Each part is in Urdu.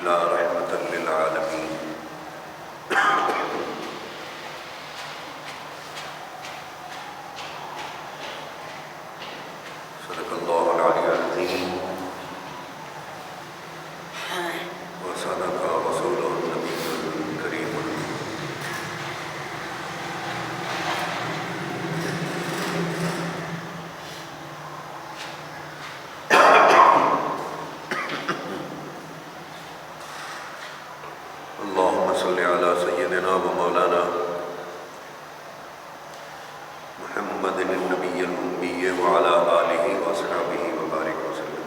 إلا رحمة للعالمين صدق الله العلي العظيم وصدق رسوله النبي الكريم اللهم صل على سيدنا ومولانا محمد النبي الأمي وعلى آله وصحبه وبارك وسلم.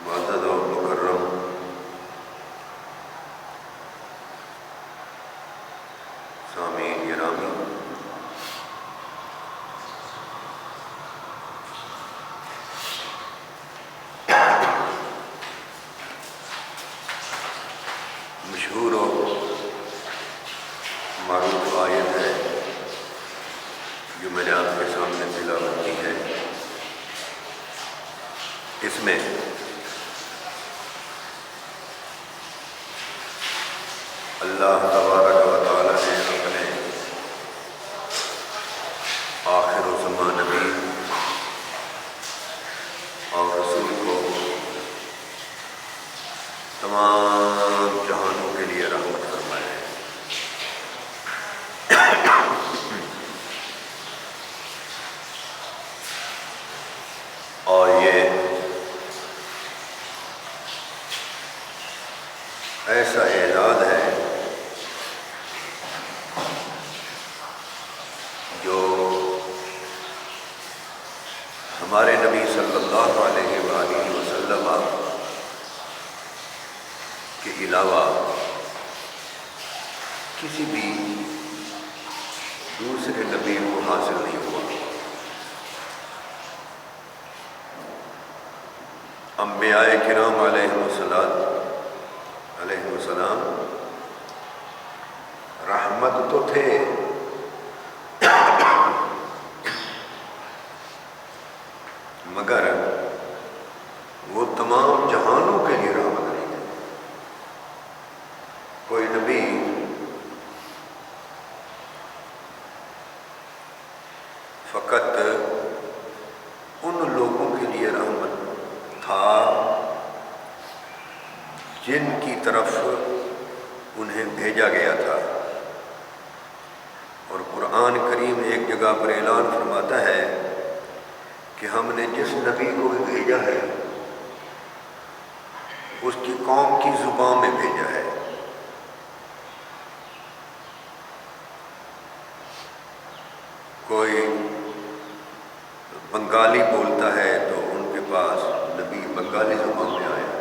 معزز و مکرم سامعین گرامی، مشہور و معروف آیت ہے جو میں نے آپ کے سامنے تلاوت کی ہے. اس میں اللہ تبارک و تعالی نے اپنے آخر الزمان نبی اور رسول کو تمام جہانوں کے لیے رحمت فرمایا ہے. اور یہ ایسا اعزاز ہے جو ہمارے نبی صلی اللہ علیہ وآلہ وسلم کے علاوہ کسی بھی دوسرے نبی کو حاصل نہیں ہوا. انبیاء کرام علیہ السلام رحمت تو تھے، مگر وہ تمام جہانوں کے لیے رحمت نہیں ہے. کوئی نبی فقط ان لوگوں کے لیے رحمت تھا جن کی طرف انہیں بھیجا گیا تھا. اور قرآن کریم ایک جگہ پر اعلان فرماتا ہے کہ ہم نے جس نبی کو بھی بھیجا ہے اس کی قوم کی زبان میں بھیجا ہے. کوئی بنگالی بولتا ہے تو ان کے پاس نبی بنگالی زبان میں آیا.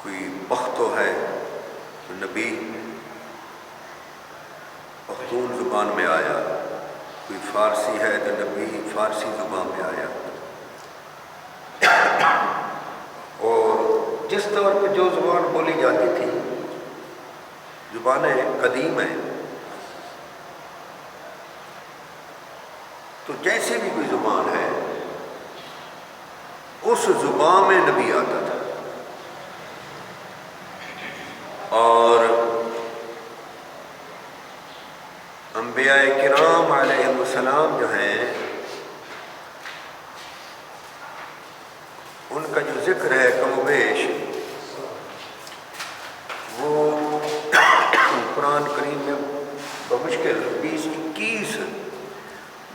کوئی پختو ہے تو نبی پختون زبان میں آیا. کوئی فارسی ہے تو نبی فارسی زبان میں آیا. اور جس طور پہ جو زبان بولی جاتی تھی، زبانیں قدیم ہیں، تو جیسے بھی کوئی زبان ہے اس زبان میں نبی آتا تھا. اور انبیاء کرام علیہ السلام جو ہیں ان کا جو ذکر ہے کم و بیش وہ قرآن کریم میں بمشکل 20-21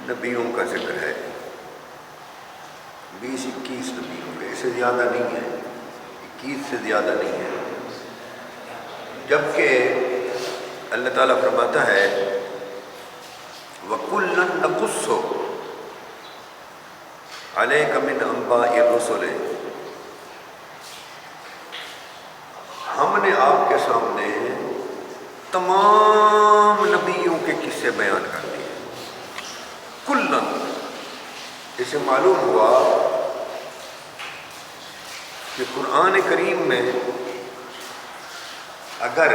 نبیوں کا ذکر ہے. 20-21 نبیوں کا، اس سے زیادہ نہیں ہے، 21 سے زیادہ نہیں ہے. جبکہ اللہ تعالیٰ فرماتا ہے وَكُلًّا نَقُصُّ عَلَيْكَ مِنْ أَنْبَاءِ الرُّسُلِ، ہم نے آپ کے سامنے تمام نبیوں کے قصے بیان کر دیے. کُلًّا، اس سے معلوم ہوا کہ قرآن کریم میں اگر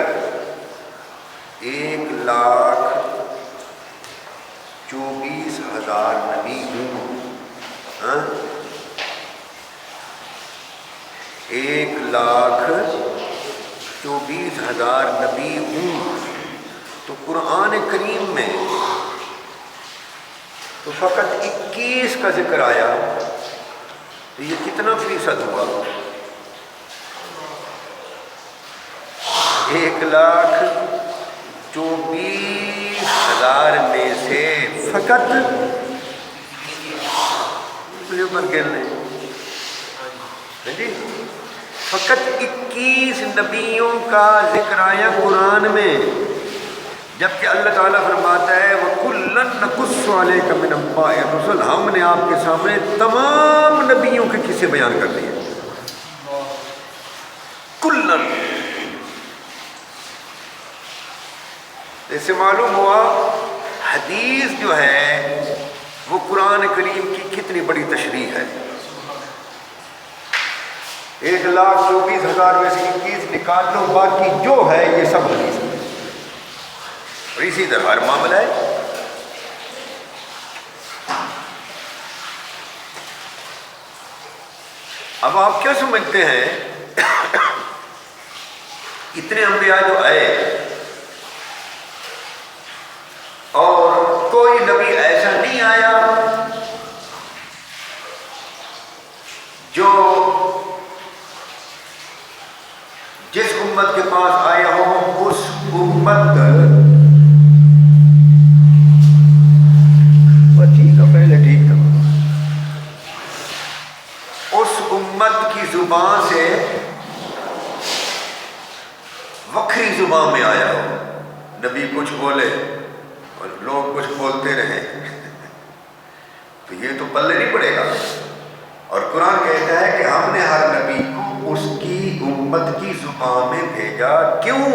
1,24,000 نبی ہوں. 1,24,000 نبی ہوں. تو قرآن کریم میں تو فقط 21 کا ذکر آیا. تو یہ کتنا فیصد ہوا؟ 1,24,000 میں سے فقط جی فقط 21 نبیوں کا ذکر آیا قرآن میں، جبکہ اللہ تعالیٰ فرماتا ہے وَكُلًّا نَقُصُّ عَلَيْكَ مِنْ أَنْبَاءِ الرُّسُلِ، ہم نے آپ کے سامنے تمام نبیوں کے قصے بیان کر دیے. کلن، اس سے معلوم ہوا حدیث جو ہے وہ قرآن کریم کی کتنی بڑی تشریح ہے. 1,24,000 میں سے 21 نکال لو، باقی جو ہے یہ سب حدیث ہے. اور اسی طرح ہر معاملہ ہے. اب آپ کیا سمجھتے ہیں اتنے انبیاء جو آئے اور کوئی نبی ایسا نہیں آیا جو جس امت کے پاس آیا ہو اس امت کی زبان سے وکری زبان میں آیا ہو. نبی کچھ بولے اور لوگ کچھ بولتے رہے تو یہ تو پلے نہیں پڑے گا. اور قرآن کہتا ہے کہ ہم نے ہر نبی کو اس کی امت کی زبان میں بھیجا. کیوں؟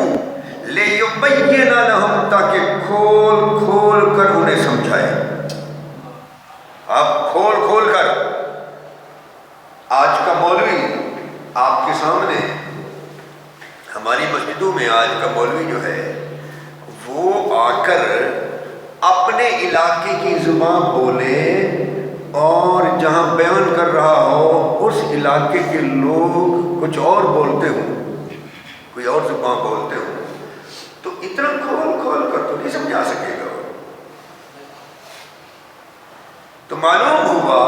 لِيُبَيِّنَ لَهُمْ، تاکہ کھول کھول کر انہیں سمجھائے. آپ کھول کھول کر، آج کا مولوی آپ کے سامنے ہماری مسجدوں میں آج کا مولوی جو ہے وہ آ کر اپنے علاقے کی زبان بولے اور جہاں بیان کر رہا ہو اس علاقے کے لوگ کچھ اور بولتے ہوں، کوئی اور زبان بولتے ہوں، تو اتنا کھول کھول کر تو نہیں سمجھا سکے گا. تو معلوم ہوا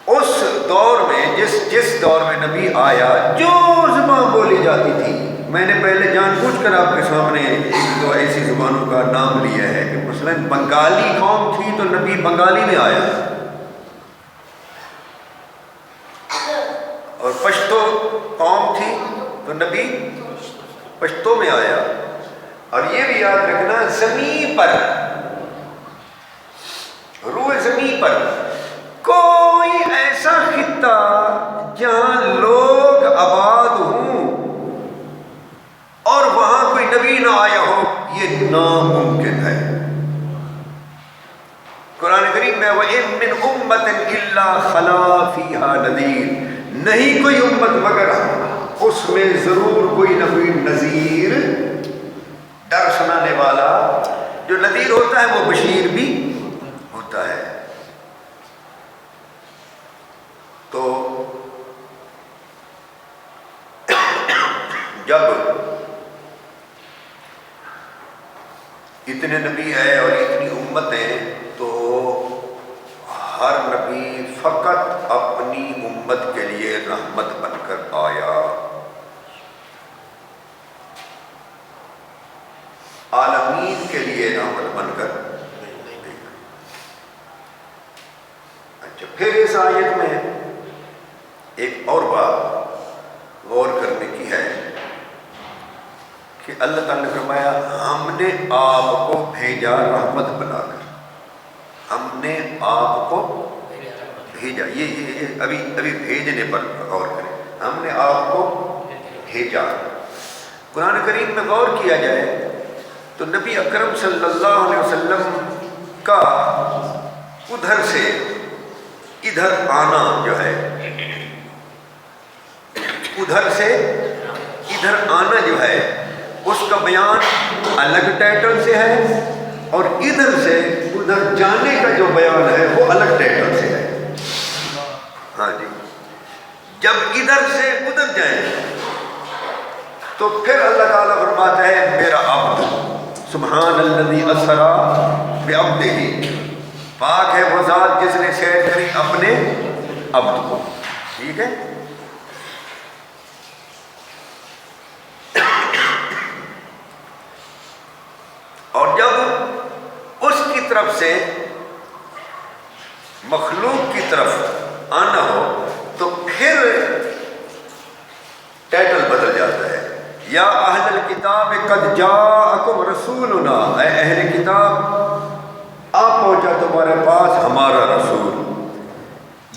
اس دور میں جس دور میں نبی آیا جو زبان بولی جاتی تھی، میں نے پہلے جان بوجھ کر آپ کے سامنے ایک دو ایسی زبانوں کا نام لیا ہے کہ مثلا بنگالی قوم تھی تو نبی بنگالی میں آیا، اور پشتو قوم تھی تو نبی پشتو میں آیا. اور یہ بھی یاد رکھنا زمین پر، روئے زمین پر کوئی ایسا خطہ جہاں لوگ آباد ہوں اور وہاں کوئی نبی نہ آیا ہو، یہ ناممکن ہے. قرآن کریم میں وَإِن مِّنْ أُمَّةٍ إِلَّا خَلَا فِيهَا نَذِيرٌ، نہیں کوئی امت مگر اس میں ضرور کوئی نہ کوئی نذیر، ڈر سنانے والا. جو نذیر ہوتا ہے وہ بشیر بھی ہوتا ہے. تو جب اتنے نبی ہیں اور اتنی امتیں، تو ہر نبی فقط اپنی امت کے لیے رحمت بن کر آیا، عالمین کے لیے رحمت بن کر. اچھا، پھر اس آیت میں ایک اور بات غور کرنے کی ہے کہ اللہ تعالیٰ نے فرمایا ہم نے آپ کو بھیجا رحمت بنا کر. ہم نے آپ کو بھیجا، یہ ابھی بھیجنے پر غور کریں. ہم نے آپ کو بھیجا. قرآن کریم میں غور کیا جائے تو نبی اکرم صلی اللہ علیہ وسلم کا ادھر سے ادھر آنا جو ہے، ادھر سے ادھر آنا جو ہے، اس کا بیان الگ ٹائٹل سے ہے، اور ادھر سے ادھر جانے کا جو بیان ہے وہ الگ ٹائٹل سے ہے۔ ہاں جی، جب ادھر سے ادھر جائیں تو پھر اللہ تعالیٰ فرماتا ہے میرا عبد، سبحان الذی اسرا بعبدہ، پاک ہے وہ ذات جس نے سیر کری اپنے عبد کو۔ ٹھیک ہے، اور جب اس کی طرف سے مخلوق کی طرف آنا ہو تو پھر ٹائٹل بدل جاتا ہے۔ یا اہل الکتاب قد جاءکم رسولنا، اے اہل کتاب آ پہنچا تمہارے پاس ہمارا رسول،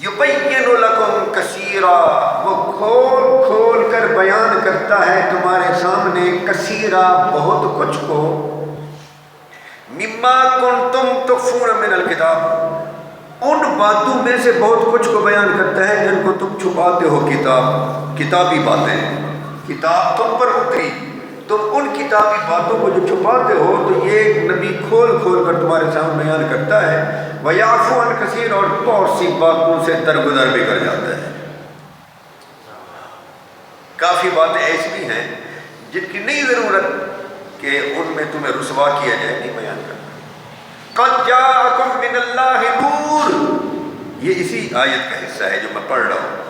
یبین لکم کثیرا، وہ کھول کھول کر بیان کرتا ہے تمہارے سامنے، کثیرا بہت کچھ کو، مما کنتم تخفون من الکتاب، ان باتوں میں سے بہت کچھ کو بیان کرتا ہے جن کو تم چھپاتے ہو، کتابی باتیں، کتاب تم پر اتری، تم ان کتابی باتوں کو جو چھپاتے ہو تو یہ نبی کھول کھول کر تمہارے سامنے بیان کرتا ہے۔ وَيَعْفُو عَنْ كَثِيرٍ، اور بہت سی باتوں سے درگزر بھی کر جاتا ہے۔ کافی باتیں ایسی بھی ہیں جن کی نہیں ضرورت کہ ان میں تمہیں رسوا کیا جائے، نہیں بیان کرنا۔ قَدْ جَاءَكُم مِّنَ اللَّهِ نُورٌ، یہ اسی آیت کا حصہ ہے جو میں پڑھ رہا ہوں۔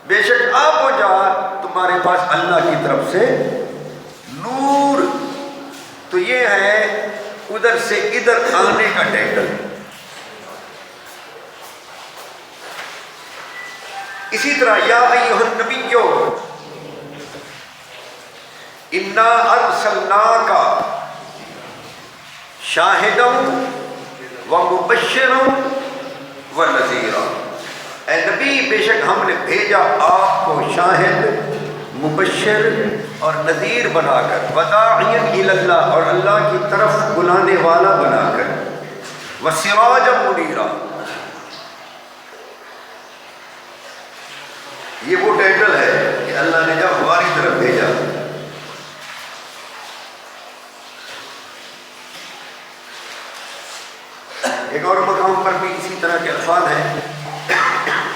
بے شک آ پہنچا تمہارے پاس اللہ کی طرف سے نور، تو یہ ہے ادھر سے ادھر آنے کا ٹائٹل۔ اسی طرح یا ایھا النبی انا ارسلناک شاہدا ومبشرا ونذیرا، اے نبی بے شک ہم نے بھیجا آپ کو شاہد، مبشر اور نذیر بنا کر، وداعیا الی اللہ، اور اللہ کی طرف بلانے والا بنا کر، وسراجا منیرا، یہ وہ ٹائٹل ہے کہ اللہ نے جب ہماری طرف بھیجا۔ ایک اور مقام پر بھی اسی طرح کے الفاظ ہیں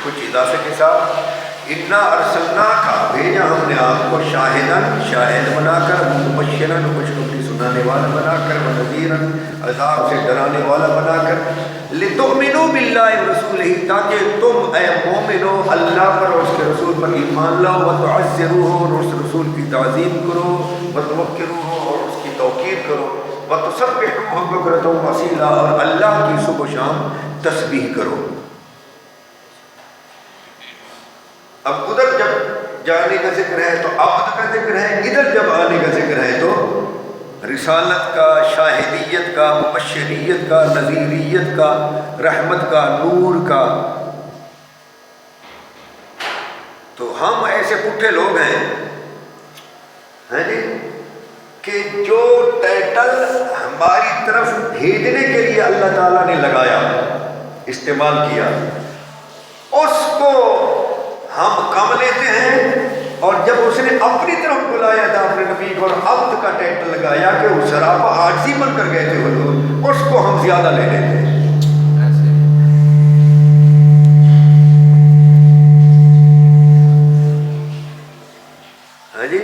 کچھ اضافے کے ساتھ، انا ارسلناک، بھیجا ہم نے آپ کو شاہدن، شاہد بنا کر، مبشرن، خوشخبری سنانے والا بنا کر، ونذیرن، عذاب سے ڈرانے والا بنا کر، لتؤمنوا باللہ ورسولہ، تاکہ تم اے مومنو اللہ پر اور اس کے رسول پر ایمان لاؤ، وتعزروہ، اور اس رسول کی تعظیم کرو، وتوقروہ، اور اس کی توقیر کرو، وتسبحوہ بکرۃ واصیلا، اور اللہ کی صبح و شام تسبیح کرو۔ اب ادھر جب جانے کا ذکر ہے تو عبد کا ذکر ہے، ادھر جب آنے کا ذکر ہے تو رسالت کا، شاہدیت کا، مبشریت کا، نذیریت کا، رحمت کا، نور کا۔ تو ہم ایسے پٹھے لوگ ہیں جی کہ جو ٹائٹل ہماری طرف بھیجنے کے لیے اللہ تعالیٰ نے لگایا، استعمال کیا، اس کو ہم کم لیتے ہیں، اور جب اس نے اپنی طرف بلایا تھا اپنے نبی کو اور عبد کا ٹائٹل لگایا کہ وہ سراپا عاجزی بن کر گئے تھے حضور، اس کو ہم زیادہ لے لیتے ہیں۔ ہاں جی،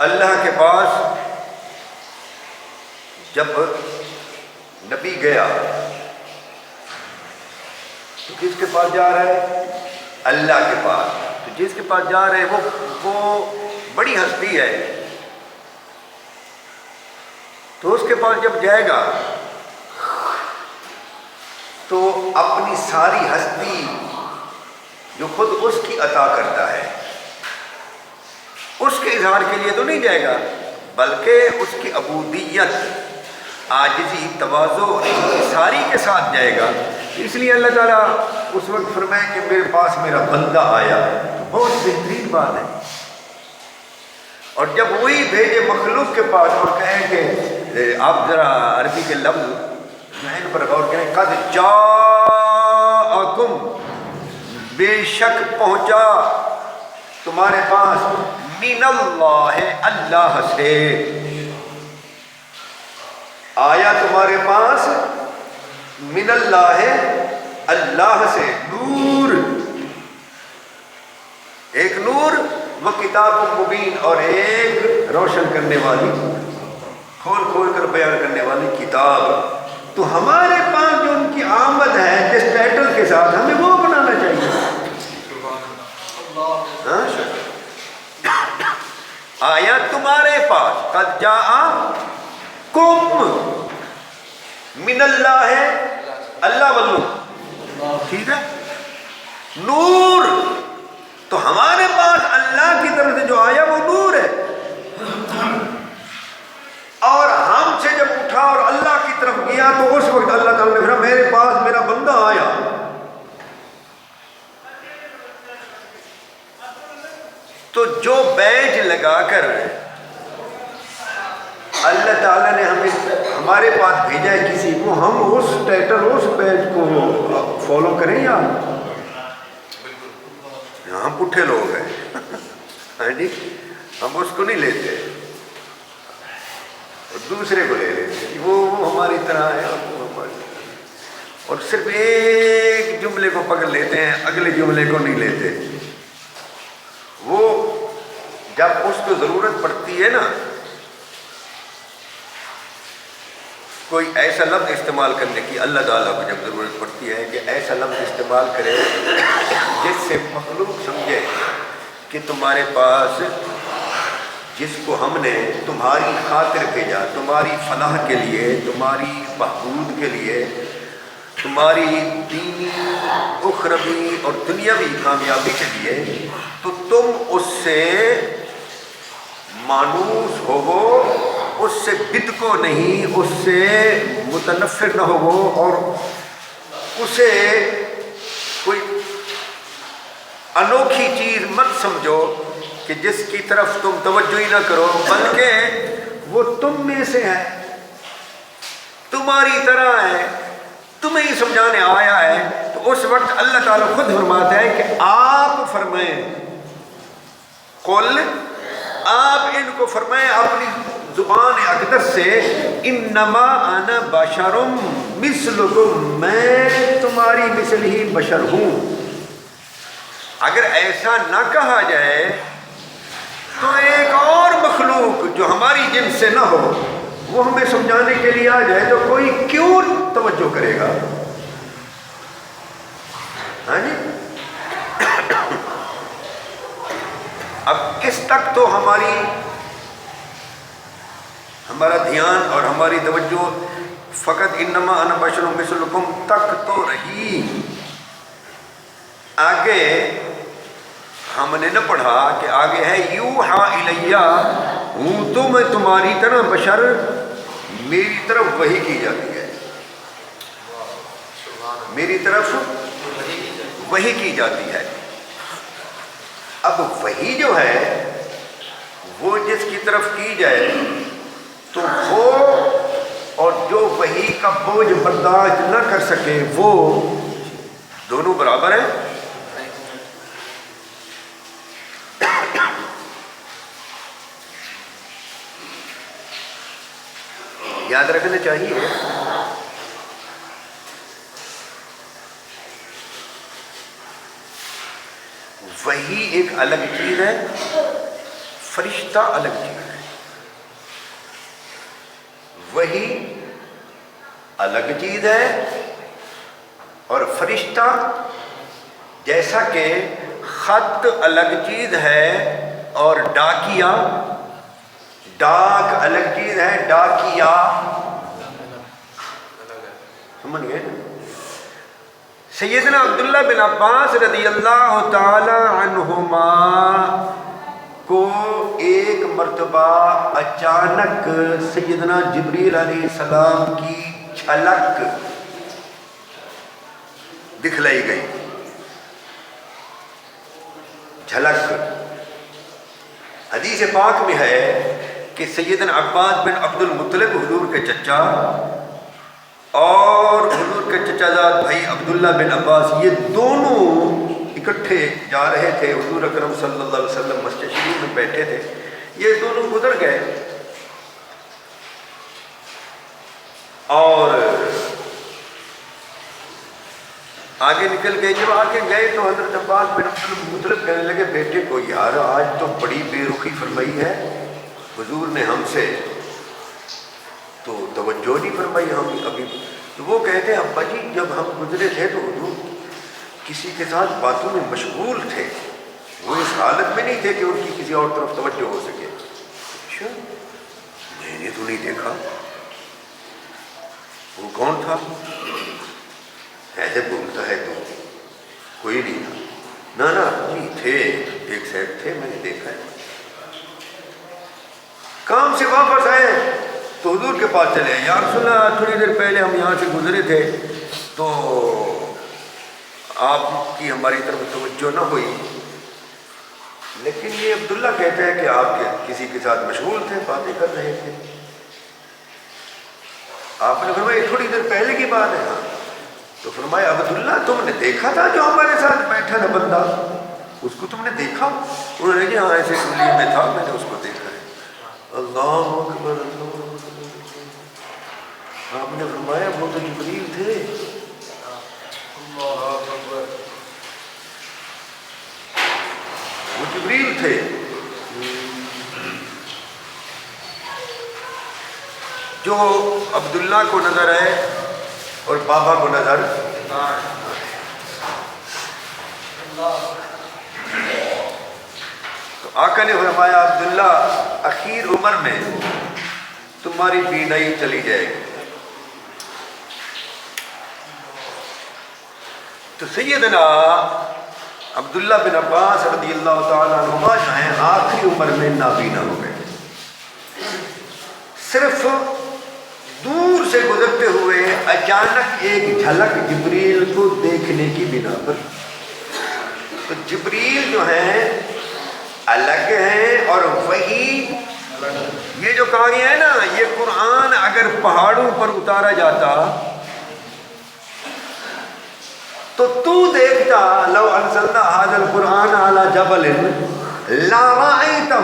اللہ کے پاس جب نبی گیا تو کس کے پاس جا رہا ہے؟ اللہ کے پاس۔ تو جس کے پاس جا رہے ہیں وہ بڑی ہستی ہے، تو اس کے پاس جب جائے گا تو اپنی ساری ہستی جو خود اس کی عطا کرتا ہے اس کے اظہار کے لیے تو نہیں جائے گا، بلکہ اس کی عبودیت، عاجزی، تواضع، انکساری کے ساتھ جائے گا۔ اس لیے اللہ تعالیٰ اس وقت فرمائے کہ میرے پاس میرا بندہ آیا، بہت بہترین بات ہے۔ اور جب وہی بھیجے مخلوق کے پاس اور کہیں کہ آپ ذرا عربی کے لفظ ذہن پر غور کریں. قد جاءکم، بے شک پہنچا تمہارے پاس، من اللہ، اللہ سے آیا تمہارے پاس، من اللہ، اللہ سے، نور، ایک نور و کتاب مبین، اور ایک روشن کرنے والی، کھول کھول کر بیان کرنے والی کتاب. تو ہمارے پاس جو ان کی آمد ہے جس ٹائٹل کے ساتھ، ہمیں وہ بنانا چاہیے. آیا تمہارے پاس، قد جاءکم من اللہ ہے، اللہ والنور، ٹھیک ہے، نور. تو ہمارے پاس اللہ کی طرف سے جو آیا وہ نور ہے، اور ہم سے جب اٹھا اور اللہ کی طرف گیا تو اس وقت اللہ تعالیٰ نے فرمایا میرے پاس میرا بندہ آیا. تو جو بیج لگا کر اللہ تعالیٰ نے ہمیں ہمارے پاس بھیجا ہے کسی کو، ہم اس ٹائٹل اس بیج کو فالو کریں یا ہم پٹھے لوگ ہیں جی، ہم اس کو نہیں لیتے اور دوسرے کو لے لیتے، وہ ہماری طرح ہے اور وہ ہماری طرح، اور صرف ایک جملے کو پکڑ لیتے ہیں، اگلے جملے کو نہیں لیتے. وہ جب اس کو ضرورت پڑتی ہے نا، کوئی ایسا لفظ استعمال کرنے کی، اللہ تعالیٰ کو جب ضرورت پڑتی ہے کہ ایسا لفظ استعمال کرے جس سے مخلوق سمجھے کہ تمہارے پاس جس کو ہم نے تمہاری خاطر بھیجا، تمہاری فلاح کے لیے، تمہاری بہبود کے لیے، تمہاری دینی، اخروی اور دنیاوی کامیابی کے لیے، تو تم اس سے مانوس ہوو، اس سے بدکو نہیں، اس سے متنفر نہ ہوو، اور اسے کوئی انوکھی چیز مت سمجھو کہ جس کی طرف تم توجہ ہی نہ کرو، بلکہ وہ تم میں سے ہے، تمہاری طرح ہے، تمہیں ہی سمجھانے آیا ہے. تو اس وقت اللہ تعالیٰ خود فرماتا ہے کہ آپ فرمائیں، قل، آپ ان کو فرمائیں اپنی زبان اقدس سے، انما انا بشر مثلکم، میں تمہاری مثل ہی بشر ہوں. اگر ایسا نہ کہا جائے تو ایک اور مخلوق جو ہماری جنس سے نہ ہو وہ ہمیں سمجھانے کے لیے آ جائے تو کوئی کیوں توجہ کرے گا؟ ہاں جی. اب اس تک تو ہمارا دھیان اور ہماری توجہ فقط انما انا بشر مثلکم تک تو رہی. آگے ہم نے نہ پڑھا کہ آگے ہے یوحا الیہ، ہوں تو میں تمہاری طرح بشر، میری طرف وحی کی جاتی ہے، میری طرف وحی کی جاتی ہے. اب وحی جو ہے وہ جس کی طرف کی جائے تو وہ، اور جو وحی کا بوجھ برداشت نہ کر سکے وہ، دونوں برابر ہیں. یاد رکھنا چاہیے وحی ایک الگ چیز ہے، فرشتہ الگ چیز ہے. وحی الگ چیز ہے اور فرشتہ، جیسا کہ خط الگ چیز ہے اور ڈاکیا، ڈاک الگ چیز ہے، ڈاکیا، سمجھ گئے؟ سیدنا عبداللہ بن عباس رضی اللہ تعالی عنہما کو ایک مرتبہ اچانک سیدنا جبریل علیہ السلام کی جھلک دکھلائی گئی. جھلک حدیث پاک میں ہے کہ سیدنا عباس بن عبد المطلب حضور کے چچا اور چچا زاد بھائی عبداللہ بن عباس، یہ دونوں اکٹھے جا رہے تھے، حضور اکرم صلی اللہ علیہ وسلم مسجد شریف میں بیٹھے تھے، یہ دونوں گزر گئے اور آگے نکل گئے۔ جب آگے گئے تو حضرت عباس بن عبد المطلب کہنے لگے بیٹے کو، یار آج تو بڑی بے رخی فرمائی ہے حضور نے ہم سے، تو توجہ نہیں فرمائی ہم ابھی۔ تو وہ کہتے ہیں ابا جی جب ہم گزرے تھے تو حضور کسی کے ساتھ باتوں میں مشغول تھے، وہ اس حالت میں نہیں تھے کہ ان کی کسی اور طرف توجہ ہو سکے۔ اچھا میں نے تو نہیں دیکھا، وہ کون تھا؟ ایسے بولتا ہے تو کوئی نہیں تھا۔ نا جی تھے، ایک سائڈ تھے، میں نے دیکھا ہے۔ کام سے واپس آئے تو حضور کے پاس چلے، یا رسول اللہ تھوڑی دیر پہلے ہم یہاں سے گزرے تھے تو آپ کی ہماری طرف توجہ نہ ہوئی، لیکن یہ عبداللہ کہتا ہے کہ آپ کے کسی کے ساتھ مشغول تھے، باتیں کر رہے تھے۔ آپ نے فرمایا تھوڑی دیر پہلے کی بات ہے؟ ہاں۔ تو فرمایا عبداللہ تم نے دیکھا تھا جو ہمارے ساتھ بیٹھا تھا بندہ، اس کو تم نے دیکھا؟ انہوں نے کہا ہاں ایسے گلی میں تھا، میں نے اس کو دیکھا ہے۔ اللہ اکبر اللہ اکبر۔ آپ نے فرمایا وہ تو جبریل تھے۔ اللہ اکبر، وہ جبریل تھے۔ جو عبداللہ کو نظر آئے اور بابا کو نظر تو آقا نے فرمایا عبداللہ اخیر عمر میں تمہاری بینائی چلی جائے گی۔ تو سیدنا عبداللہ بن عباس رضی اللہ تعالیٰ عنہ جو ہیں آخری عمر میں نابینا ہو گئے، صرف دور سے گزرتے ہوئے اچانک ایک جھلک جبریل کو دیکھنے کی بنا پر۔ تو جبریل جو ہیں الگ ہیں اور وہی یہ جو کہا گیا ہے نا، یہ قرآن اگر پہاڑوں پر اتارا جاتا تو دیکھتا، لو انزلنا ھذا القرآن علی جبل لرأیتہ،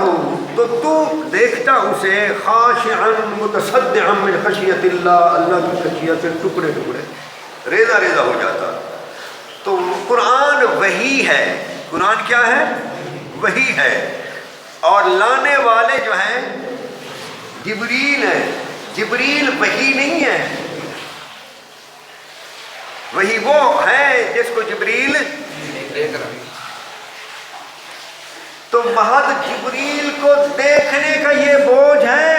تو دیکھتا اسے خاشعا متصدعا من خشیت اللہ، اللہ کی خشیت سے ٹکڑے ٹکڑے ریزہ ریزہ ہو جاتا۔ تو قرآن وحی ہے، قرآن کیا ہے؟ وحی ہے، اور لانے والے جو ہیں جبریل ہیں۔ جبریل وحی نہیں ہے، وہی وہ ہے جس کو جبریل دیکھ رہا ہے۔ تو محض جبریل کو دیکھنے کا یہ بوجھ ہے،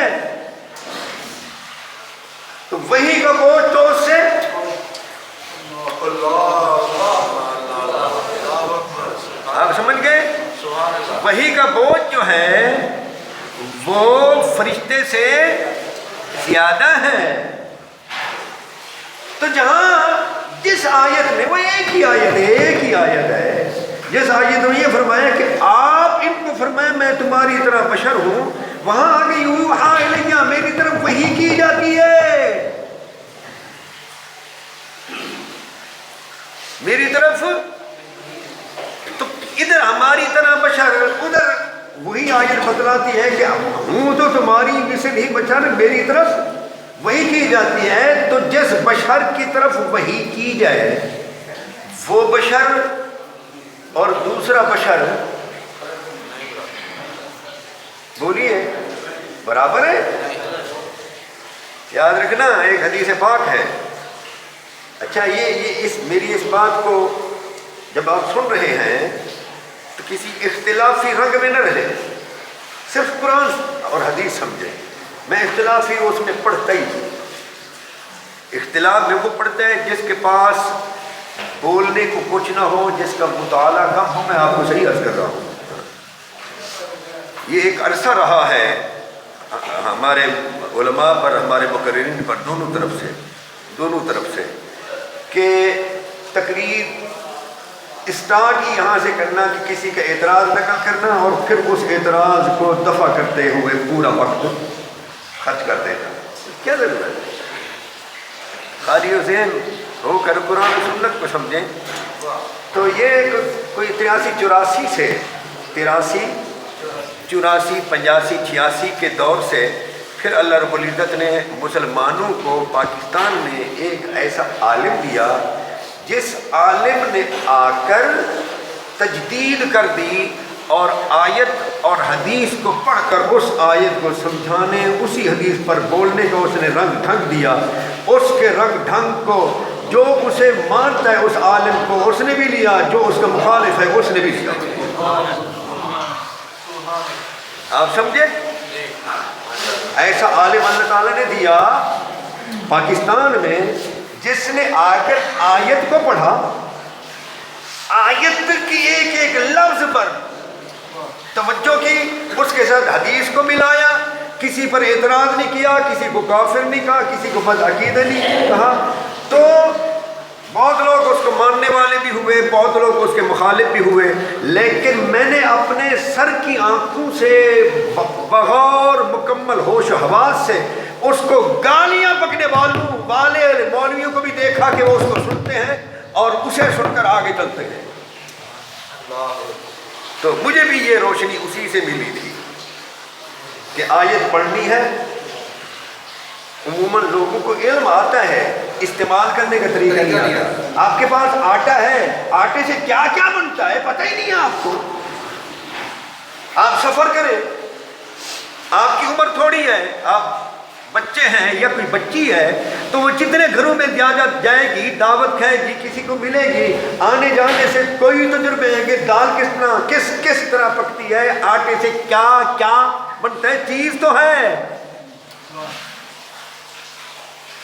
تو وہی کا بوجھ تو اس سے آپ سمجھ گئے؟ وہی کا بوجھ جو ہے وہ فرشتے سے زیادہ ہے۔ تو جہاں جس آیت میں وہ ایک ہی آیت ہے، جس آیت میں یہ فرمایا کہ آپ ان کو فرمایا میں تمہاری طرح بشر ہوں، وہاں آگے یوحا الیہ میری طرف وحی کی جاتی ہے، میری طرف۔ تو ادھر ہماری طرح بشر، ادھر وہی آیت بتلاتی ہے کہ ہوں تو تمہاری مثل ہی بشر، میری طرف وہی کی جاتی ہے۔ تو جس بشر کی طرف وحی کی جائے وہ بشر اور دوسرا بشر بولیے برابر ہے؟ یاد رکھنا ایک حدیث پاک ہے۔ اچھا یہ میری اس بات کو جب آپ سن رہے ہیں تو کسی اختلافی رنگ میں نہ رہے، صرف قرآن اور حدیث سمجھیں۔ میں اختلافی اس میں پڑھتا ہی ہوں، اختلاف میں وہ پڑھتا ہے جس کے پاس بولنے کو کچھ نہ ہو، جس کا مطالعہ کم ہو۔ میں آپ کو صحیح عرض کر رہا ہوں، یہ ایک عرصہ رہا ہے ہمارے علماء پر، ہمارے مقررین پر، دونوں طرف سے کہ تقریر اسٹارٹ ہی یہاں سے کرنا کہ کسی کا اعتراض نقل کرنا اور پھر اس اعتراض کو دفع کرتے ہوئے پورا وقت خرچ کر دینا، کیا ضرورت ہے؟ خالی ذہن ہو کر قرآن و سنت کو سمجھیں. تو یہ کوئی 83 84 سے 83 84 85 86 کے دور سے پھر اللہ رب العزت نے مسلمانوں کو پاکستان میں ایک ایسا عالم دیا جس عالم نے آ کر تجدید کر دی اور آیت اور حدیث کو پڑھ کر اس آیت کو سمجھانے، اسی حدیث پر بولنے کا اس نے رنگ ڈھنگ دیا. اس کے رنگ ڈھنگ کو جو اسے مانتا ہے اس عالم کو اس نے بھی لیا، جو اس کا مخالف ہے اس نے بھی لیا. آپ سمجھے؟ ایسا عالم اللہ تعالیٰ نے دیا پاکستان میں جس نے آ کر آیت کو پڑھا، آیت کی ایک ایک لفظ پر توجہ کی، اس کے ساتھ حدیث کو ملایا، کسی پر اعتراض نہیں کیا، کسی کو کافر نہیں کہا، کسی کو بد عقیدہ نہیں کہا. تو بہت لوگ اس کو ماننے والے بھی ہوئے، بہت لوگ اس کے مخالف بھی ہوئے، لیکن میں نے اپنے سر کی آنکھوں سے بغور مکمل ہوش و حواس سے اس کو گالیاں بکنے والے مولویوں کو بھی دیکھا کہ وہ اس کو سنتے ہیں اور اسے سن کر آگے چلتے ہیں. تو مجھے بھی یہ روشنی اسی سے ملی تھی کہ آیت پڑھنی ہے. عموماً لوگوں کو علم آتا ہے، استعمال کرنے کا طریقہ نہیں آتا. آپ کے پاس آٹا ہے، آٹے سے کیا کیا بنتا ہے پتہ ہی نہیں ہے آپ کو. آپ سفر کریں، آپ کی عمر تھوڑی ہے، آپ بچے ہیں یا کوئی بچی ہے، تو وہ جتنے گھروں میں جائے گی، دعوت کھائے گی، کسی کو ملے گی، آنے جانے سے کوئی تجربے ہیں کہ دال کس طرح پکتی ہے، آٹے سے کیا کیا بنتا ہے. چیز تو ہے،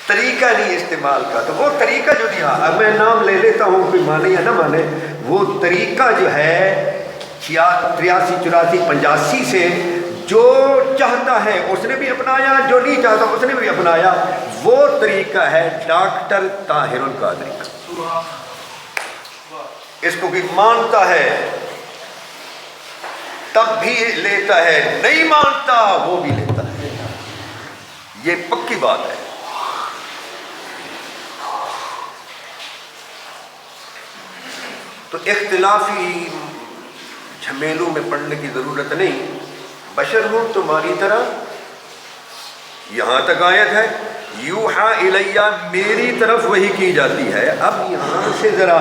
طریقہ نہیں استعمال کا. تو وہ طریقہ جو دیا، اب میں نام لے لیتا ہوں، کوئی مانے یا نہ مانے، وہ طریقہ جو ہے 83 84 85 سے جو چاہتا ہے اس نے بھی اپنایا، جو نہیں چاہتا اس نے بھی اپنایا. وہ طریقہ ہے ڈاکٹر طاہر القادری کا. اس کو بھی مانتا ہے تب بھی لیتا ہے، نہیں مانتا وہ بھی لیتا ہے. یہ پکی بات ہے. تو اختلافی جھمیلوں میں پڑنے کی ضرورت نہیں. بشر ہوں تمہاری طرح، یہاں تک آیت ہے یوحا الیہ، میری طرف وحی کی جاتی ہے. اب یہاں سے ذرا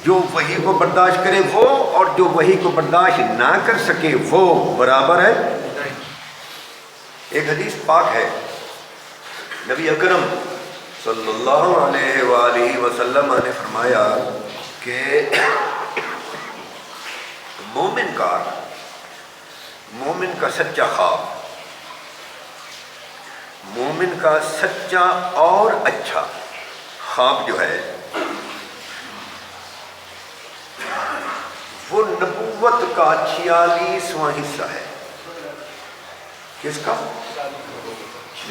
جو وحی کو برداشت کرے وہ اور جو وحی کو برداشت نہ کر سکے وہ برابر ہے. ایک حدیث پاک ہے، نبی اکرم صلی اللہ علیہ وآلہ وسلم نے فرمایا کہ مومن کا سچا خواب، مومن کا سچا اور اچھا خواب جو ہے وہ نبوت کا 46واں حصہ ہے. کس کا؟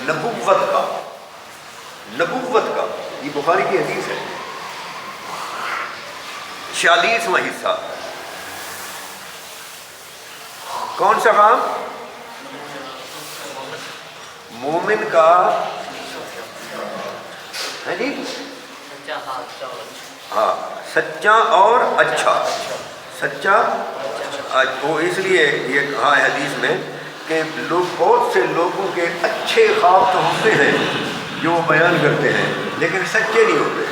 نبوت کا. یہ بخاری کی حدیث ہے. 46واں حصہ. کون سا کام؟ مومن کا ہے جی، ہاں، سچا اور اچھا. سچا وہ اس لیے یہ کہا ہے حدیث میں کہ بہت سے لوگوں کے اچھے خواب تو ہوتے ہیں جو وہ بیان کرتے ہیں، لیکن سچے نہیں ہوتے.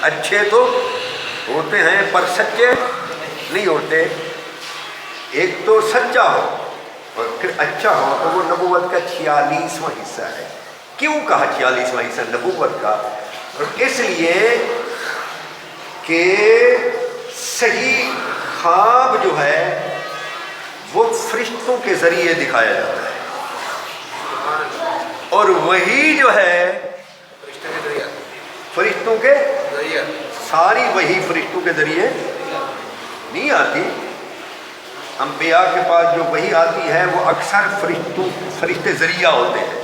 اچھے تو ہوتے ہیں پر سچے نہیں ہوتے. ایک تو سچا ہو اور پھر اچھا ہو تو وہ نبوت کا 46واں حصہ ہے. کیوں کہا 46واں حصہ نبوت کا؟ اس لیے کہ صحیح خواب جو ہے وہ فرشتوں کے ذریعے دکھایا جاتا ہے، اور وہی جو ہے فرشتوں کے ساری وہی فرشتوں کے ذریعے نہیں آتی. انبیاء کے پاس جو وہی آتی ہے وہ اکثر فرشتے ذریعہ ہوتے ہیں.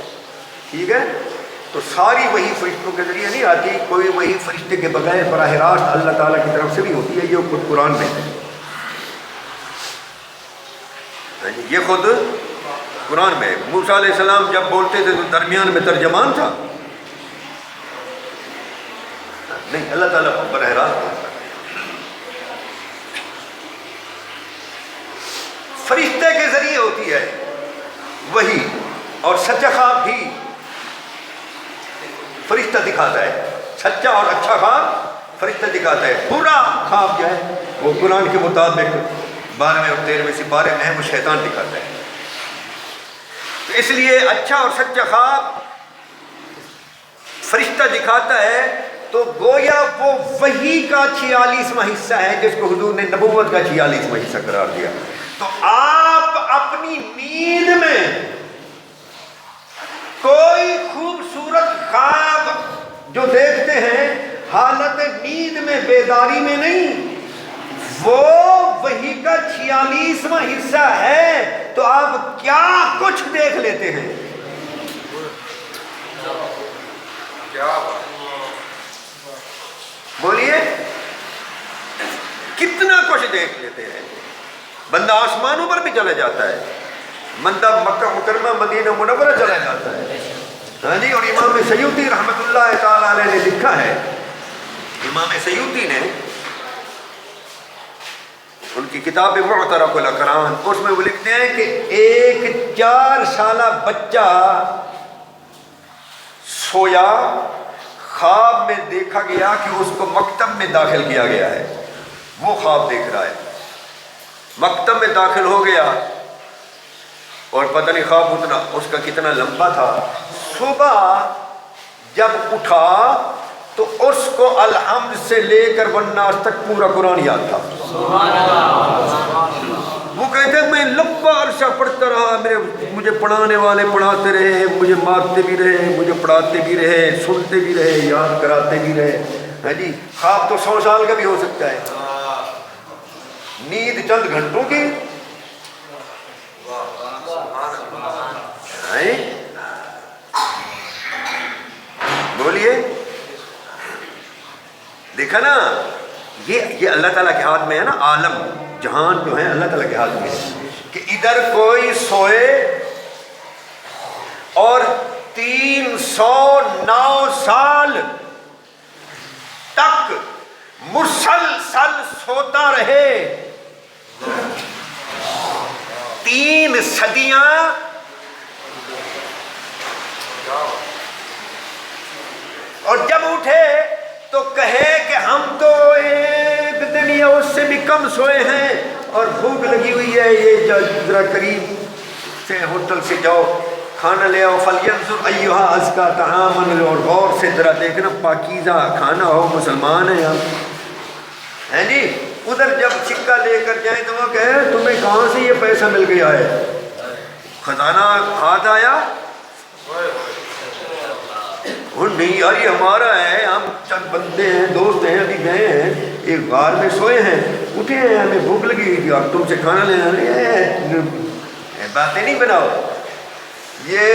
ٹھیک ہے، تو ساری وہی فرشتوں کے ذریعے نہیں آتی، کوئی وہی فرشتے کے بغیر براہ راست اللہ تعالیٰ کی طرف سے بھی ہوتی ہے. یہ خود قرآن میں ہے، یہ خود قرآن میں. موسیٰ علیہ السلام جب بولتے تھے تو درمیان میں ترجمان تھا. نہیں، اللہ تعالیٰ براہ راست بولتا ہے۔ فرشتے کے ذریعے ہوتی ہے وہی، اور سچا خواب بھی فرشتہ دکھاتا ہے، سچا اور اچھا خواب فرشتہ دکھاتا ہے، برا خواب جو ہے وہ قرآن کے مطابق 12ویں اور 13ویں سپارے میں ہے، وہ شیطان دکھاتا ہے۔ تو اس لیے اچھا اور سچا خواب فرشتہ دکھاتا ہے، تو گویا وہ وحی کا 46واں حصہ ہے جس کو حضور نے نبوت کا 46واں حصہ قرار دیا۔ تو آپ اپنی نیند میں کوئی خوبصورت خواب جو دیکھتے ہیں حالت نیند میں، بیداری میں نہیں، وہ وحی کا 46واں حصہ ہے، تو آپ کیا کچھ دیکھ لیتے ہیں؟ بولیے، کتنا کچھ دیکھ لیتے ہیں۔ بندہ آسمانوں پر بھی چلا جاتا ہے، بندہ مکہ مکرمہ مدینہ منورہ چلا جاتا ہے، ہاں جی۔ اور امام سیوطی رحمۃ اللہ تعالی علیہ نے لکھا ہے، امام سیوطی نے ان کی کتاب معترف الاقران، اس میں وہ لکھتے ہیں کہ ایک 4 سالہ بچہ سویا، خواب میں دیکھا گیا کہ اس کو مکتب میں داخل کیا گیا ہے، وہ خواب دیکھ رہا ہے، مکتب میں داخل ہو گیا اور پتہ نہیں خواب اتنا اس کا کتنا لمبا تھا۔ صبح جب اٹھا تو اس کو الحمد سے لے کر والناس تک پورا قرآن یاد تھا۔ وہ کہتے ہیں میں لمبا عرصہ پڑھتا رہا، مجھے پڑھانے والے پڑھاتے رہے، مجھے مارتے بھی رہے، مجھے پڑھاتے بھی رہے، سنتے بھی رہے، یاد کراتے بھی رہے، ہاں جی۔ خواب تو 100 سال کا بھی ہو سکتا ہے، نیند چند گھنٹوں کی، بولیے، دیکھا نا، یہ اللہ تعالیٰ کے ہاتھ میں ہے نا، عالم جہان جو ہے اللہ تعالیٰ کے ہاتھ میں ہے، کہ ادھر کوئی سوئے اور 309 سال تک مسلسل سوتا رہے، 3 صدیاں، اور جب اٹھے تو کہے کہ ہم تو ایک دن یا اس سے بھی کم سوئے ہیں اور بھوک لگی ہوئی ہے، یہ ذرا قریب سے ہوٹل سے جاؤ کھانا لے آؤ، فَلْيَنْظُرْ أَيُّهَا أَزْكَىٰ طَعَامًا، اور غور سے ذرا دیکھنا پاکیزہ کھانا ہو، مسلمان ہیں ہم، ہیں جی۔ ادھر جب سکہ لے کر جائیں تو وہ کہے تمہیں کہاں سے یہ پیسہ مل گیا ہے، خزانہ ہاتھ آیا؟ وہ نہیں یار یہ ہمارا ہے، ہم چند بندے ہیں، دوست ہیں، ابھی گئے ہیں ایک غار میں سوئے ہیں، اٹھے ہیں، ہمیں بھوک لگی تھی، اب تم سے کھانا لینا، باتیں نہیں بناؤ۔ یہ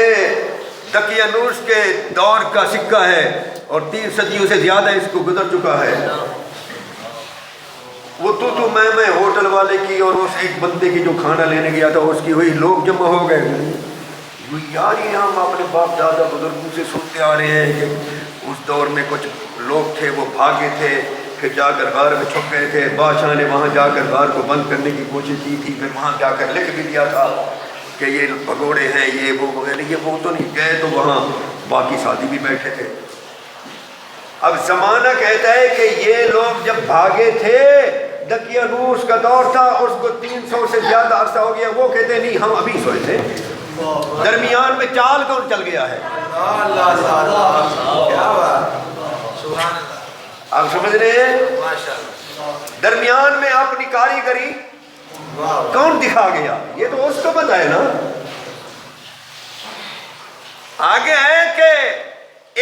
دقیانوس کے دور کا سکہ ہے اور 3 صدیوں سے زیادہ اس کو گزر چکا ہے۔ وہ تو میں ہوٹل والے کی اور اس ایک بندے کی جو کھانا لینے گیا تھا اس کی ہوئی، لوگ جمع ہو گئے، یار یہ ہم اپنے باپ دادا بزرگوں سے سنتے آ رہے ہیں کہ اس دور میں کچھ لوگ تھے وہ بھاگے تھے، پھر جا کر غار میں چھپ گئے تھے، بادشاہ نے وہاں جا کر غار کو بند کرنے کی کوشش کی تھی، پھر وہاں جا کر لکھ بھی دیا تھا کہ یہ بھگوڑے ہیں، یہ وہ تو نہیں گئے، تو وہاں باقی ساتھی بھی بیٹھے تھے۔ اب زمانہ کہتا ہے کہ یہ لوگ جب بھاگے تھے، دقیانوس کا دور تھا، اس کو 300 سے زیادہ عرصہ ہو گیا، وہ کہتے ہیں نہیں ہم ابھی سوئے تھے، درمیان میں چال کون چل گیا ہے؟ آپ سمجھ رہے ہیں؟ درمیان میں اپنی کاریگری کون دکھا گیا؟ یہ تو اس کو پتہ ہے نا۔ آگے ہے کہ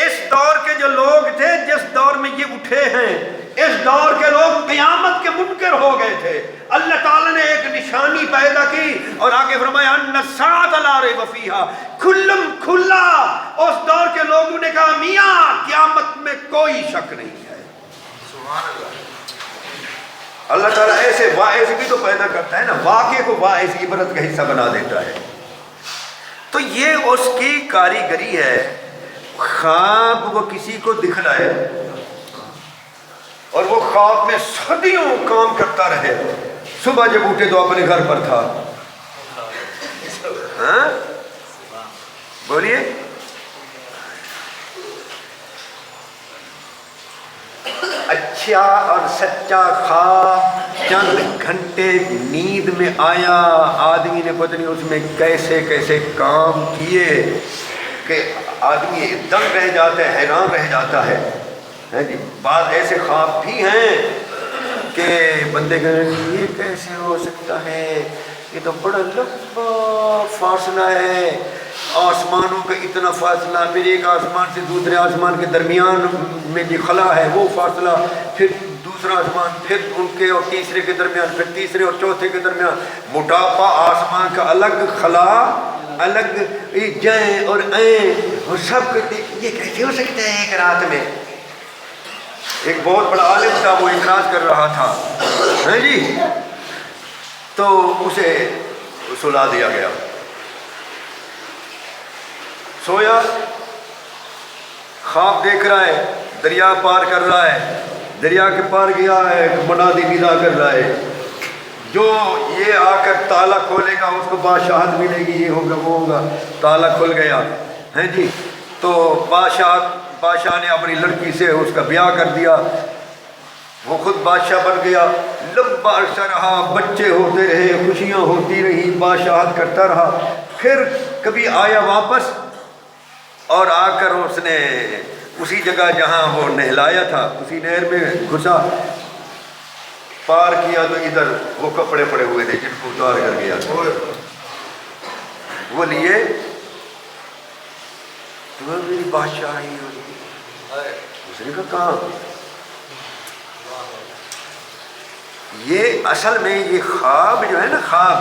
اس دور کے جو لوگ تھے، جس دور میں یہ اٹھے ہیں، اس دور کے لوگ قیامت کے منکر ہو گئے تھے۔ اللہ تعالیٰ نے ایک نشانی پیدا کی اور آگے فرمایا ان الساعۃ لا ریب فیہا، کھلا اس دور کے لوگوں نے کہا میاں قیامت میں کوئی شک نہیں ہے۔ سبحان اللہ۔ اللہ تعالیٰ ایسے واعظ بھی تو پیدا کرتا ہے نا، واقعے کو واعظ عبرت کا حصہ بنا دیتا ہے۔ تو یہ اس کی کاریگری ہے۔ خواب وہ کسی کو دکھلائے، خواب میں صدیوں کام کرتا رہے، صبح جب اٹھے تو اپنے گھر پر تھا. ہاں بولیے. اچھا اور سچا خواب چند گھنٹے نیند میں آیا، آدمی نے پتہ نہیں اس میں کیسے کیسے کام کیے کہ آدمی دنگ رہ جاتا ہے، حیران رہ جاتا ہے. جی بعض ایسے خواب بھی ہیں کہ بندے کہتے ہیں یہ کیسے ہو سکتا ہے، یہ تو بڑا لمبا فاصلہ ہے، آسمانوں کا اتنا فاصلہ، پھر ایک آسمان سے دوسرے آسمان کے درمیان میں جو خلا ہے وہ فاصلہ، پھر دوسرا آسمان، پھر ان کے اور تیسرے کے درمیان، پھر تیسرے اور چوتھے کے درمیان موٹاپا، آسمان کا الگ، خلا الگ، جائیں اور آئیں اور سب یہ کیسے ہو سکتا ہے ایک رات میں. ایک بہت بڑا عالم تھا، وہ اعتراض کر رہا تھا، ہاں جی، تو اسے سلا دیا گیا. سویا، خواب دیکھ رہا ہے، دریا پار کر رہا ہے، دریا کے پار گیا ہے، منادی ندا کر رہا ہے، جو یہ آ کر تالا کھولے گا اس کو بادشاہت ملے گی، یہ ہوگا وہ ہوگا. تالا کھل گیا ہے جی، تو بادشاہ نے اپنی لڑکی سے اس کا بیاہ کر دیا، وہ خود بادشاہ بن گیا. لمبا عرصہ رہا، بچے ہوتے رہے، خوشیاں ہوتی رہی، بادشاہت کرتا رہا. پھر کبھی آیا واپس اور آ کر اس نے اسی جگہ جہاں وہ نہلایا تھا اسی نہر میں گھسا، پار کیا تو ادھر وہ کپڑے پڑے ہوئے تھے جن کو اتار کر گیا. وہ لیے تمہیں میری بادشاہی ہوئی. دوسرے کا کام یہ اصل میں یہ خواب جو ہے نا، خواب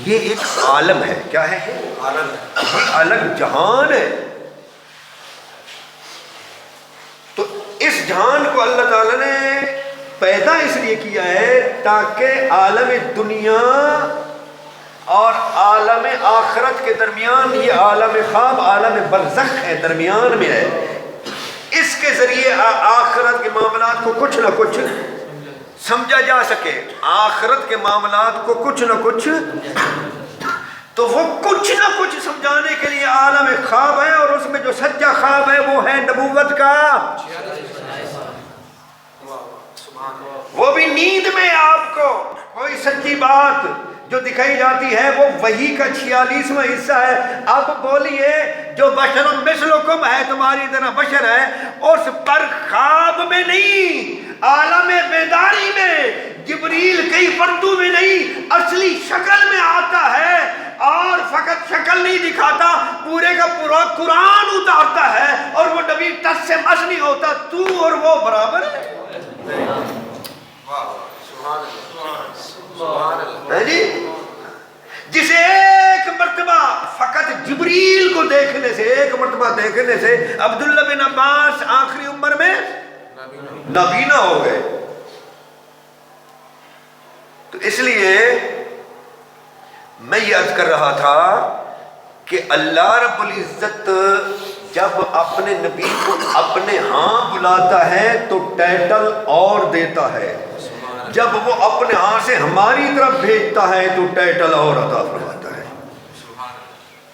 یہ ایک عالم ہے. کیا ہے؟ عالم. یہ الگ جہان ہے. تو اس جہان کو اللہ تعالیٰ نے پیدا اس لیے کیا ہے تاکہ عالم دنیا اور عالم آخرت کے درمیان، یہ عالم خواب عالم برزخ ہے، درمیان میں ہے. اس کے ذریعے آخرت کے معاملات کو کچھ نہ کچھ سمجھا جا سکے، آخرت کے معاملات کو کچھ نہ کچھ، تو وہ کچھ نہ کچھ سمجھانے کے لیے عالم خواب ہے. اور اس میں جو سچا خواب ہے وہ ہے نبوت کا. وہ بھی نیند میں آپ کو کوئی سچی بات جو دکھائی جاتی ہے وہ وحی کا 46واں حصہ ہے. اب بولیے جو بشر مثلکم ہے، تمہاری طرح بشر ہے، اس پر خواب میں نہیں، عالم بیداری میں جبریل کئی پردوں میں نہیں، اصلی شکل میں آتا ہے اور فقط شکل نہیں دکھاتا، پورے کا پورا قرآن اتارتا ہے. اور وہ نبی ٹس سے مس نہیں ہوتا، تو اور وہ برابر ہے. جی جسے ایک مرتبہ فقط جبریل کو دیکھنے سے، ایک مرتبہ دیکھنے سے عبداللہ بن عباس آخری عمر میں نابینا ہو گئے. تو اس لیے میں یہ عرض کر رہا تھا کہ اللہ رب العزت جب اپنے نبی کو اپنے ہاں بلاتا ہے تو ٹائٹل اور دیتا ہے، جب وہ اپنے ہاں سے ہماری طرف بھیجتا ہے تو ٹائٹل اور عطا فرماتا ہے.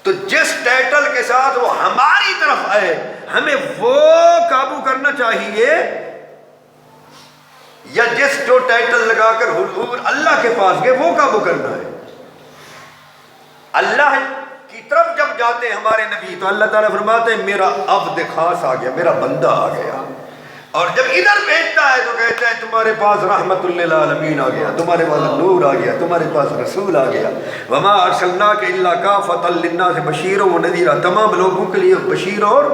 تو جس ٹائٹل کے ساتھ وہ ہماری طرف آئے ہمیں وہ قابو کرنا چاہیے، یا جس جو ٹائٹل لگا کر حضور اللہ کے پاس گئے وہ قابو کرنا ہے. اللہ کی طرف جب جاتے ہیں ہمارے نبی تو اللہ تعالیٰ فرماتے ہیں میرا عبد خاص آ گیا، میرا بندہ آ گیا. اور جب ادھر بھیجتا ہے تو کہتا ہے تمہارے پاس رحمت للعالمین آ گیا، تمہارے پاس نور آ گیا، تمہارے پاس رسول آ گیا. وما ارسلناک الا کافۃ للناس بشیرا ونذیرا، تمام لوگوں کے لیے بشیر اور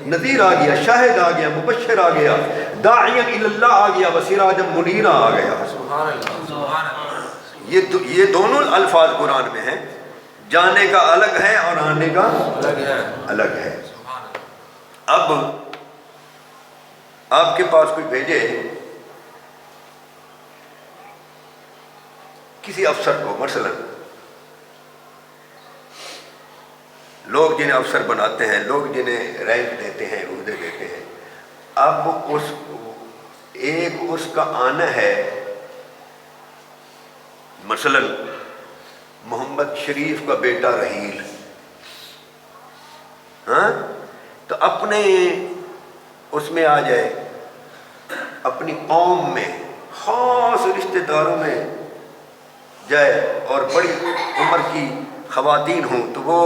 نذیر آ گیا، شاہد آ گیا، مبشر آ گیا، داعیا الی اللہ آ گیا، وسراجا منیرا آ گیا. یہ دونوں الفاظ قرآن میں ہیں، جانے کا الگ ہے اور آنے کا الگ ہے. اب آپ کے پاس کوئی بھیجے کسی افسر کو، مثلا لوگ جنہیں افسر بناتے ہیں، لوگ جنہیں رینک دیتے ہیں، عہدے دیتے ہیں، اب اس ایک اس کا آنا ہے، مثلا محمد شریف کا بیٹا رحیل، ہاں، تو اپنے اس میں آ جائے، اپنی قوم میں خاص رشتہ داروں میں جائے، اور بڑی عمر کی خواتین ہوں تو وہ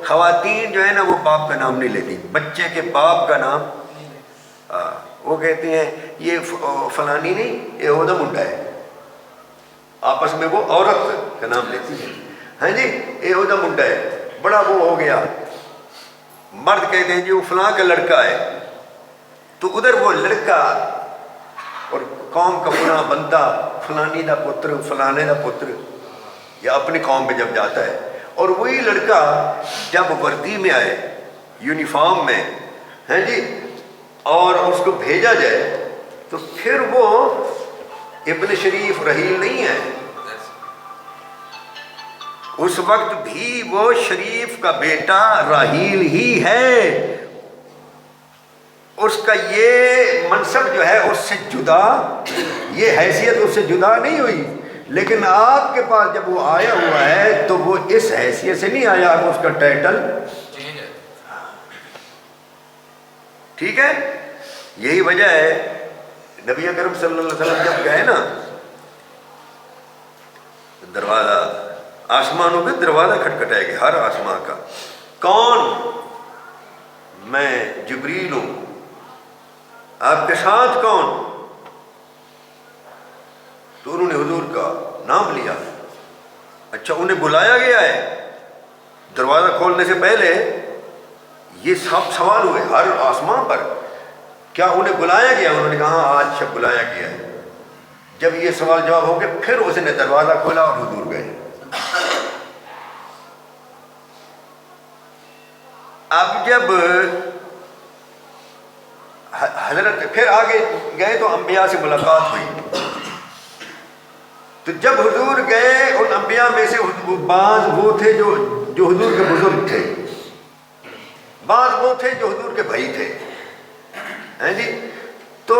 خواتین جو ہے نا وہ باپ کا نام نہیں لیتی، بچے کے باپ کا نام، وہ کہتے ہیں یہ فلانی نہیں، یہ عہدہ منڈا ہے، آپس میں وہ عورت کا نام لیتی ہے، ہاں جی، یہ عہدہ منڈا ہے، بڑا وہ ہو گیا، مرد کہتے ہیں جی وہ فلاں کا لڑکا ہے، تو ادھر وہ لڑکا اور قوم کا فلاں بندہ، فلانی دا پتر، فلانے دا پتر، یا اپنی قوم میں جب جاتا ہے، اور وہی لڑکا جب وردی میں آئے، یونیفارم میں، ہیں جی، اور اس کو بھیجا جائے، تو پھر وہ ابن شریف رحیل نہیں ہے، اس وقت بھی وہ شریف کا بیٹا راحیل ہی ہے، اس کا یہ منصب جو ہے اس سے جدا، یہ حیثیت اس سے جدا نہیں ہوئی، لیکن آپ کے پاس جب وہ آیا ہوا ہے تو وہ اس حیثیت سے نہیں آیا، اس کا ٹائٹل ٹھیک ہے۔ یہی وجہ ہے نبی اکرم صلی اللہ علیہ وسلم جب گئے نا دروازہ، آسمانوں پہ دروازہ کھٹکھٹائے گا، ہر آسمان کا، کون؟ میں جبریل ہوں، آپ کے ساتھ کون؟ تو انہوں نے حضور کا نام لیا، اچھا انہیں بلایا گیا ہے، دروازہ کھولنے سے پہلے یہ سب سوال ہوئے ہر آسمان پر، کیا انہیں بلایا گیا؟ انہوں نے کہا آج شب بلایا گیا ہے۔ جب یہ سوال جواب ہو گئے پھر اس نے دروازہ کھولا اور حضور گئے۔ اب جب حضرت پھر آگے گئے تو انبیاء سے ملاقات ہوئی، تو جب حضور گئے ان انبیاء میں سے بعض وہ تھے جو حضور کے بزرگ تھے، بعض وہ تھے جو حضور کے بھائی تھے، ہیں جی، تو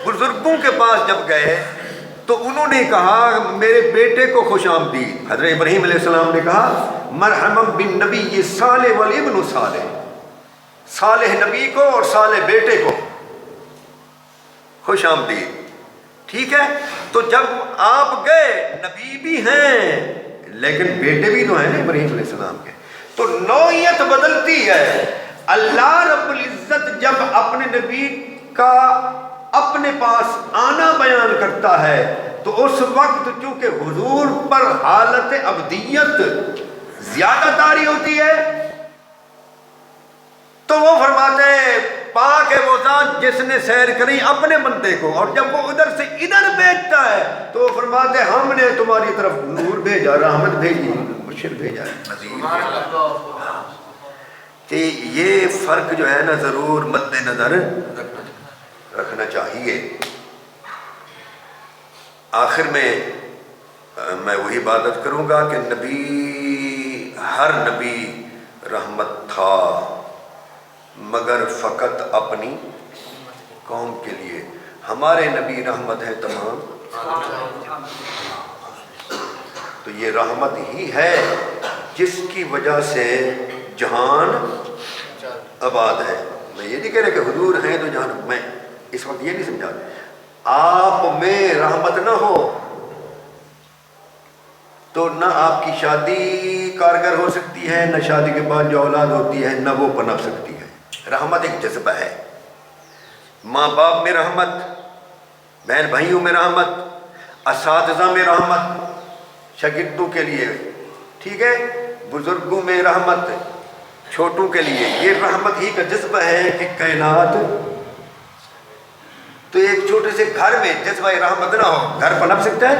بزرگوں کے پاس جب گئے تو انہوں نے کہا میرے بیٹے کو خوش آمدید۔ حضرت ابراہیم علیہ السلام نے کہا مرحبا بالنبی صالح والابن صالح، صالح نبی کو اور صالح بیٹے کو خوش آمدید، ٹھیک ہے۔ تو جب آپ گئے نبی بھی ہیں لیکن بیٹے بھی تو ہیں نا ابراہیم علیہ السلام کے، تو نوعیت بدلتی ہے۔ اللہ رب العزت جب اپنے نبی کا اپنے پاس آنا بیان کرتا ہے تو اس وقت چونکہ حضور پر حالت عبدیت زیادہ طاری ہوتی ہے تو وہ فرماتے ہیں پاک ہے وہ ذات جس نے سیر کری اپنے بندے کو، اور جب وہ ادھر سے ادھر بھیجتا ہے تو وہ فرماتے ہیں ہم نے تمہاری طرف نور بھیجا، رحمت بھیجی، بشر بھیجا، نذیر۔ کہ یہ فرق جو ہے نا ضرور مد نظر رکھنا چاہیے۔ آخر میں میں وہی بات کروں گا کہ نبی، ہر نبی رحمت تھا مگر فقط اپنی قوم کے لیے، ہمارے نبی رحمت ہے تمام، تو یہ رحمت ہی ہے جس کی وجہ سے جہان آباد ہے۔ میں یہ نہیں کہہ رہا کہ حضور ہیں تو جہان، میں اس وقت یہ نہیں سمجھا، آپ میں رحمت نہ ہو تو نہ آپ کی شادی کارگر ہو سکتی ہے، نہ شادی کے بعد جو اولاد ہوتی ہے نہ وہ پنپ سکتی ہے۔ رحمت ایک جذبہ ہے، ماں باپ میں رحمت، بہن بھائیوں میں رحمت، اساتذہ میں رحمت شاگردوں کے لیے، ٹھیک ہے، بزرگوں میں رحمت چھوٹوں کے لیے، یہ رحمت ہی کا جذبہ ہے کہ کائنات، تو ایک چھوٹے سے گھر میں جذبہ رحمت نہ ہو گھر پنپ سکتا ہے؟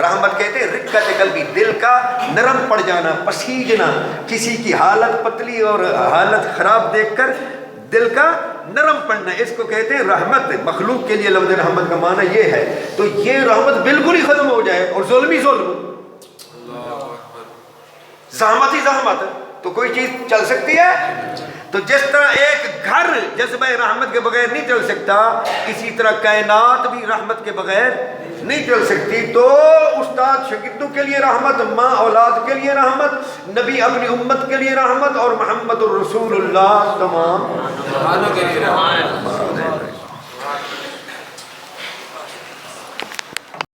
رحمت کہتے ہیں رقت قلبی، دل کا نرم پڑ جانا، پسیجنا، کسی کی حالت پتلی اور حالت خراب دیکھ کر دل کا نرم پڑنا، اس کو کہتے ہیں رحمت۔ مخلوق کے لیے لفظ رحمت کا معنی یہ ہے، تو یہ رحمت بالکل ہی ختم ہو جائے اور ظلم ہی ظلم، زحمت ہی زحمت، تو کوئی چیز چل سکتی ہے؟ تو جس طرح ایک گھر جذبہ رحمت کے بغیر نہیں چل سکتا، اسی طرح کائنات بھی رحمت کے بغیر نہیں چل سکتی۔ تو استاد شاگردوں کے لیے رحمت، ماں اولاد کے لیے رحمت، نبی اپنی امت کے لیے رحمت، اور محمد الرسول اللہ تمام مسلمانوں کے لیے رحمت۔